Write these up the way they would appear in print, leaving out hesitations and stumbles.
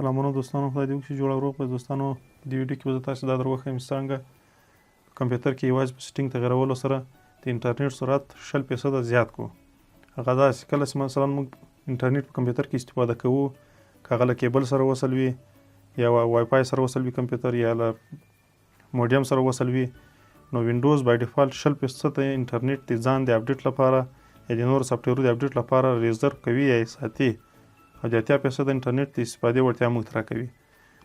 سلامونه دوستانو، خدای دې وکړي جوړ او روغ به دوستانو. د ویډیو کې به زه تاسو دا در وښیم چې څرنګه کمپیوټر کې یوازې په سیټینګ تغیرولو سره د انټرنیټ سرعت 100% زیات کړو. هغه دا چې کله چې مثلا موږ انټرنیټ په کمپیوټر کې استفاده کوو، که هغه له کیبل سره وصل وي یا وای فای سره وصل وي کمپیوټر، یا له موډیم سره وصل وي، نو وینډوز بای ډیفالت 100% انټرنیټ د ځان د اپډیټ لپاره یا د نورو سافټویرونو د اپډیټ لپاره ریزرو کوي یا یې ساتي، او د 80% د انټرنیټ د استفادې وړتیا موږ ته راکوي.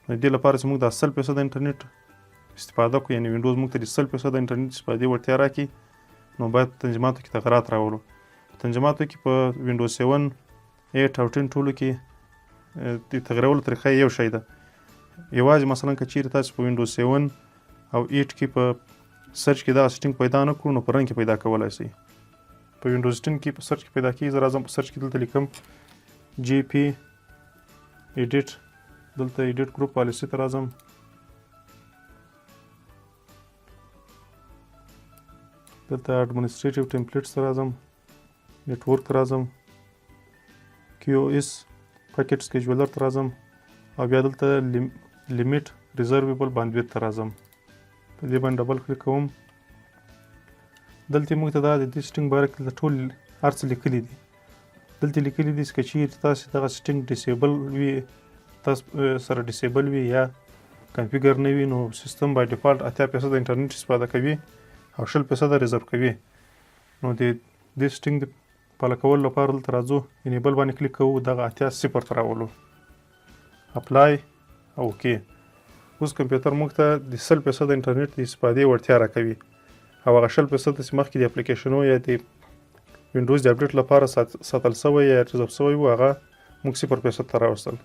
نو د دې لپاره چې موږ د 100% د انټرنیټ استفاده کړو، یعنې وینډوز موږ ته د 100% د انټرنیټ استفادې وړتیا راکړي، نو باید په تنظیماتو کې تغیرات راولو. په تنظیماتو کې په وینډوز 7 8 او 10 ټولو کې د تغیرولو طریقه یو شی ده. یوازې مثلا که چیرې تاسو په وینډوز 7 او 8 کې په سرچ کې دا سیټینګ پیدا نه کړو، نو په رنګ کې پیدا کولی شئ. په وینډوز 10 کې په سرچ کې پیدا کېږي. زه راځم په سرچ کې دلته لیکم GP ایډیټ، دلته ایډیټ ګروپ پالیسي ته راځم. دلته اډمنسټریټیو ټمپلیټس ته راځم، نیټورک ته راځم، QoS پاکټ سکیجولر ته راځم، او بیا دلته لیمیټ ریزرویبل باندویت ته راځم. په دې باندې ډبل کلیک کوم. دلته موږ ته دا د دې سیټینګ باره کې ټول هر څه لیکلي دي. دلته لیکلي دي چې که چیرې تاسې دغه سیټینګ ډیسیبل وي، تاسو سره ډیسیبل وي یا کنفیګر نه وي، نو سیستم بای ډیفالت 80% د انټرنیټ استفاده کوي او 20% ریزرو کوي. نو د دې سیټینګ د فالو کولو لپاره دلته راځو، انیبل باندې کلیک کوو، دغه 80 صفر ته راولو، اپلای او اوکې. اوس کمپیوټر موږ ته د 100% د انټرنیټ د استفادې وړتیا راکوي، او هغه 20% چې مخکې د اپلیکیشنو یا د وینډوز د اپډیټ لپاره ساتل سوی یا ریزرو سوی و، هغه موږ 0% ته راوستل.